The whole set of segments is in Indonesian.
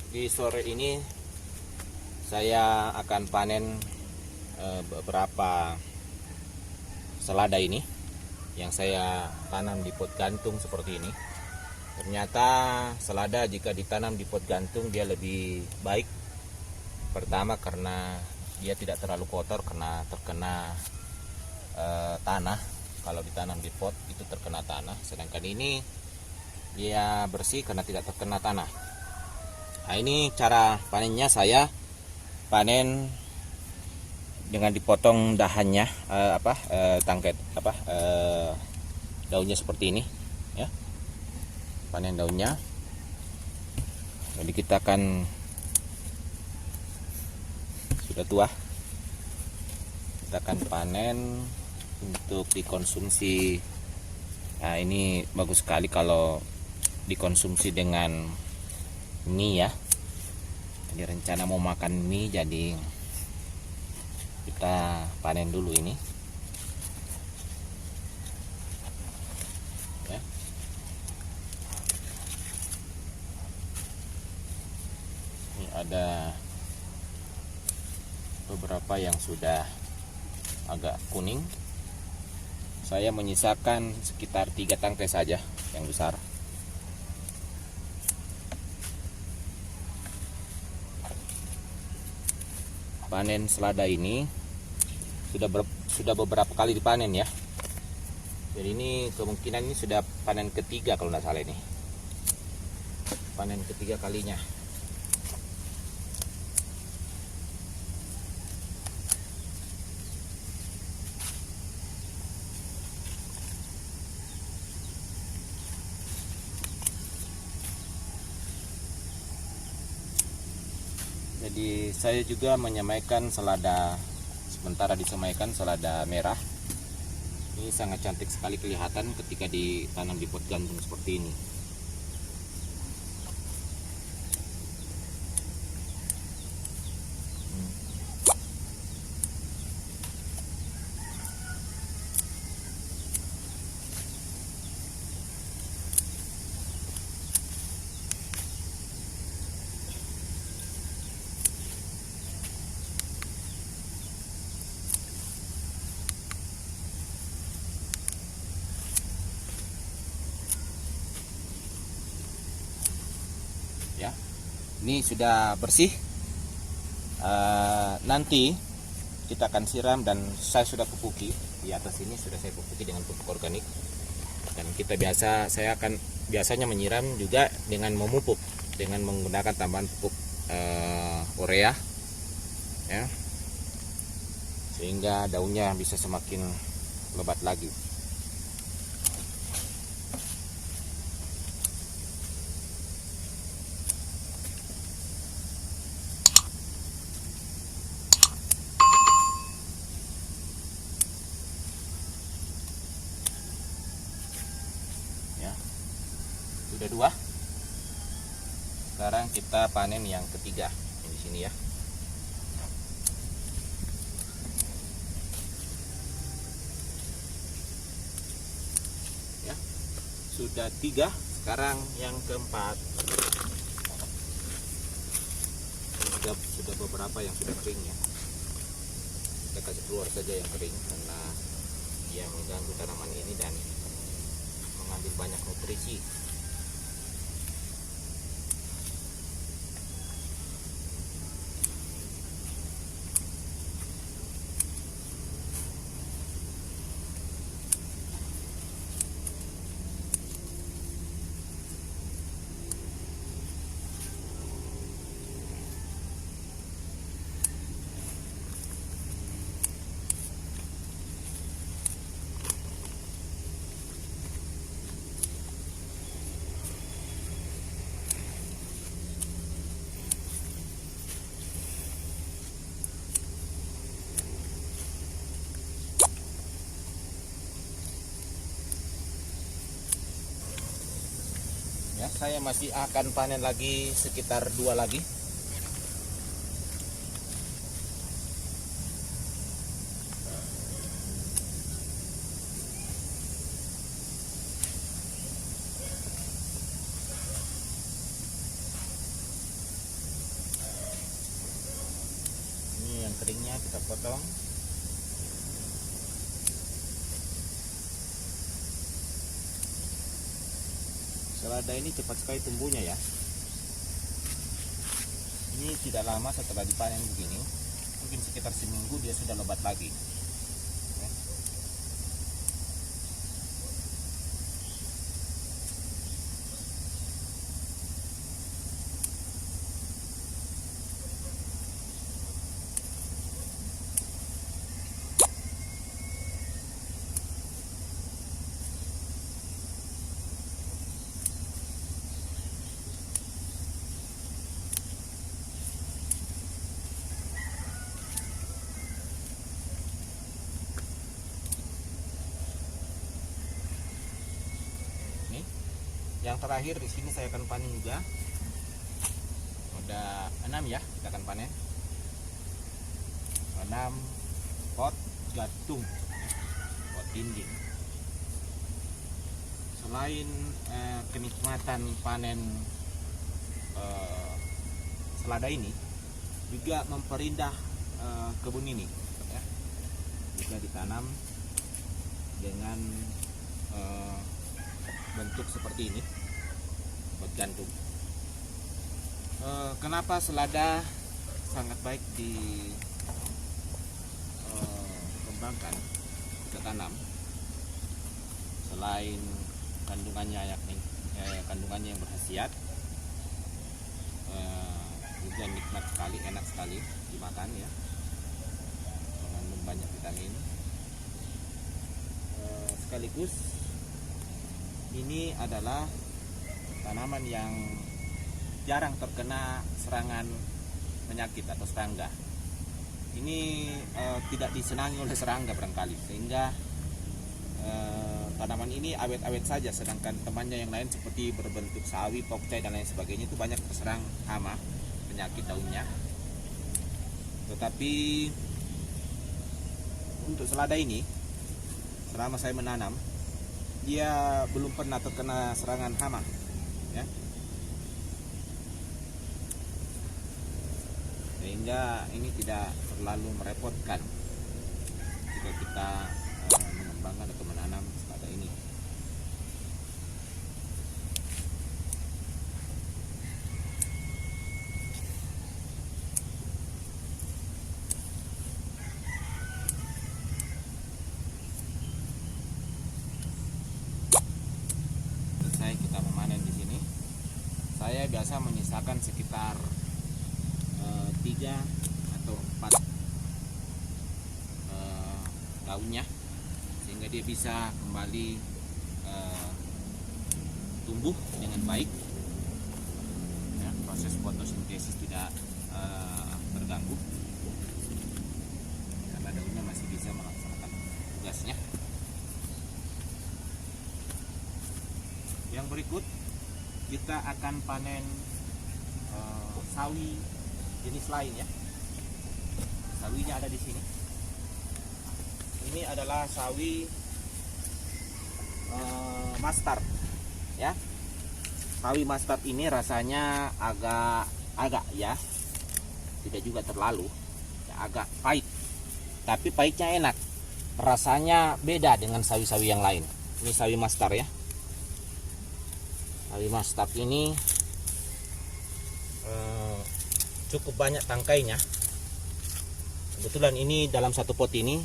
Di sore ini saya akan panen beberapa selada ini yang saya tanam di pot gantung seperti ini. Ternyata selada jika ditanam di pot gantung dia lebih baik. Pertama karena dia tidak terlalu kotor karena terkena tanah. Kalau ditanam di pot itu terkena tanah, sedangkan ini dia bersih karena tidak terkena tanah. Nah, ini cara panennya. Saya panen dengan dipotong dahannya, daunnya seperti ini, ya. Panen daunnya. Jadi kita akan sudah tua, kita akan panen untuk dikonsumsi. Nah, ini bagus sekali kalau dikonsumsi dengan mie, ya. Jadi rencana mau makan mie, jadi kita panen dulu ini, ya. Ini ada beberapa yang sudah agak kuning. Saya menyisakan sekitar 3 tangkai saja yang besar. Panen selada ini sudah beberapa kali dipanen, ya. Jadi ini kemungkinan ini sudah panen ketiga kalau tidak salah, ini panen ketiga kalinya. Jadi saya juga menyemaikan selada, sementara disemaikan selada merah. Ini sangat cantik sekali kelihatan ketika ditanam di pot gantung seperti ini. Ya, ini sudah bersih. Nanti kita akan siram, dan saya sudah pupuki di atas ini, sudah saya pupuki dengan pupuk organik. Dan saya akan biasanya menyiram juga dengan memupuk dengan menggunakan tambahan pupuk urea, ya, sehingga daunnya bisa semakin lebat lagi. Sudah 2. Sekarang kita panen yang ketiga di sini, ya. Ya, sudah 3. Sekarang yang keempat. Sudah beberapa yang sudah kering, ya. Kita kasih keluar saja yang kering karena dia mengganggu tanaman ini dan mengambil banyak nutrisi. Ya, saya masih akan panen lagi sekitar 2 lagi. keringnya kita potong. Selada ini cepat sekali tumbuhnya ya. Ini tidak lama setelah dipanen begini, mungkin sekitar seminggu dia sudah lebat lagi. Yang terakhir di sini saya akan panen juga. Ada 6 ya, kita akan panen. 6 pot gantung, pot dinding. Selain kenikmatan panen selada ini, juga memperindah kebun ini ya. Jika ditanam dengan bentuk seperti ini, pot gantung. Kenapa selada sangat baik dikembangkan, kita tanam? Selain kandungannya kandungannya yang berkhasiat, juga nikmat sekali, enak sekali dimakan ya, mengandung banyak vitamin. Sekaligus ini adalah tanaman yang jarang terkena serangan penyakit atau serangga. Ini tidak disenangi oleh serangga barangkali, sehingga tanaman ini awet-awet saja, sedangkan temannya yang lain seperti berbentuk sawi, pokcai dan lain sebagainya itu banyak terserang hama, penyakit daunnya. Tetapi untuk selada ini, selama saya menanam, dia belum pernah terkena serangan hama ya. Sehingga ini tidak terlalu merepotkan jika kita mengembangkan atau menanam selada ini. Kita memanen di sini. Saya biasa menyisakan sekitar 3 atau 4 daunnya, sehingga dia bisa kembali tumbuh dengan baik ya, proses fotosintesis tidak terganggu karena daunnya masih bisa melaksanakan tugasnya. Yang berikut kita akan panen sawi jenis lain ya. Sawinya ada di sini. Ini adalah sawi mustard ya. Sawi mustard ini rasanya agak ya, tidak juga terlalu ya, agak pahit, tapi pahitnya enak. Rasanya beda dengan sawi-sawi yang lain. Ini sawi mustard ya. Sawi mustard ini cukup banyak tangkainya. Kebetulan ini dalam satu pot ini,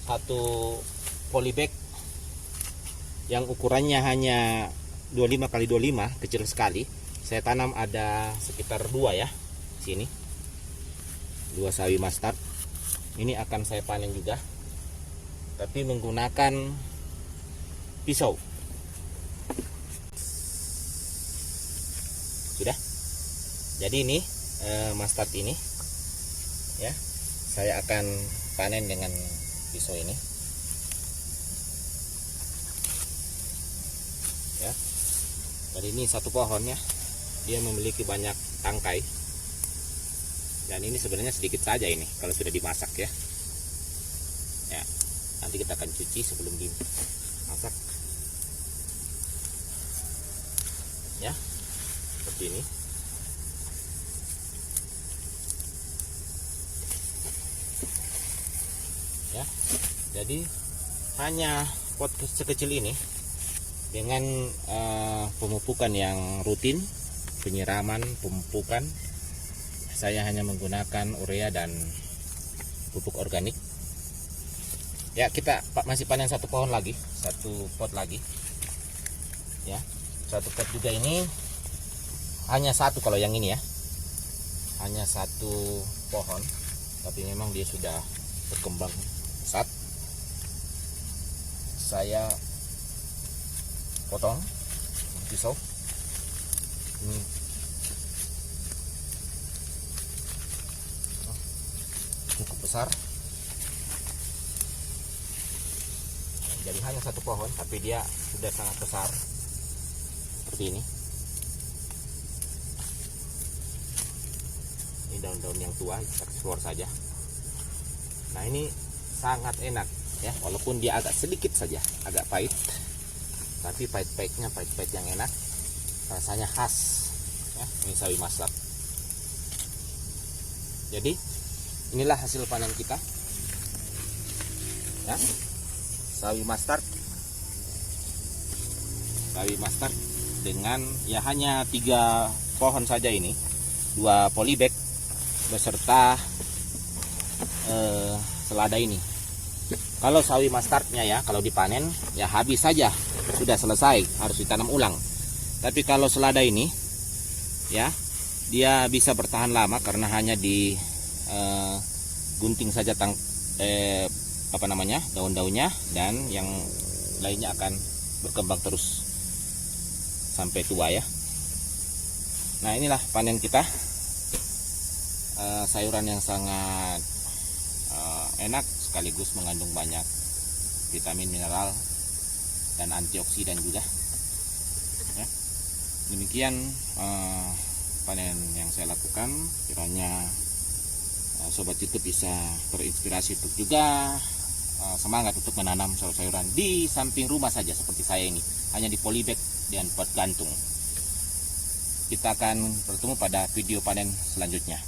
satu polybag yang ukurannya hanya 25 x 25, kecil sekali. Saya tanam ada sekitar 2 ya sini, 2 sawi mustard. Ini akan saya panen juga, tapi menggunakan pisau. Sudah. Jadi ini mustard ini ya, saya akan panen dengan pisau ini ya. Dan ini satu pohon ya, dia memiliki banyak tangkai, dan ini sebenarnya sedikit saja ini kalau sudah dimasak ya. Ya, nanti kita akan cuci sebelum dimasak ya, seperti ini. ya. Jadi hanya pot sekecil ini dengan pemupukan yang rutin, penyiraman, pemupukan, saya hanya menggunakan urea dan pupuk organik. Ya, kita masih panen satu pohon lagi, satu pot lagi. Ya, satu pot juga ini hanya satu kalau yang ini ya, hanya satu pohon, tapi memang dia sudah berkembang pesat. Saya potong pisau ini, cukup besar. Jadi hanya satu pohon, tapi dia sudah sangat besar seperti ini. Ini daun-daun yang tua, kita eksplor saja. Nah, ini sangat enak ya, walaupun dia agak sedikit saja, agak pahit, tapi pahit-pahitnya pahit-pahit yang enak, rasanya khas ya. Ini sawi mustard. Jadi inilah hasil panen kita ya, sawi mustard dengan ya hanya 3 pohon saja ini, 2 polybag beserta selada ini. Kalau sawi mustardnya ya, kalau dipanen ya habis saja, sudah selesai, harus ditanam ulang. Tapi kalau selada ini ya, dia bisa bertahan lama karena hanya di gunting saja daun-daunnya, dan yang lainnya akan berkembang terus sampai tua ya. Nah, inilah panen kita, sayuran yang sangat enak sekaligus mengandung banyak vitamin, mineral, dan antioksidan juga ya. Demikian panen yang saya lakukan. Kiranya sobat YouTube bisa terinspirasi untuk juga semangat untuk menanam sayur-sayuran di samping rumah saja seperti saya ini, hanya di polybag dan pot gantung. Kita akan bertemu pada video panen selanjutnya.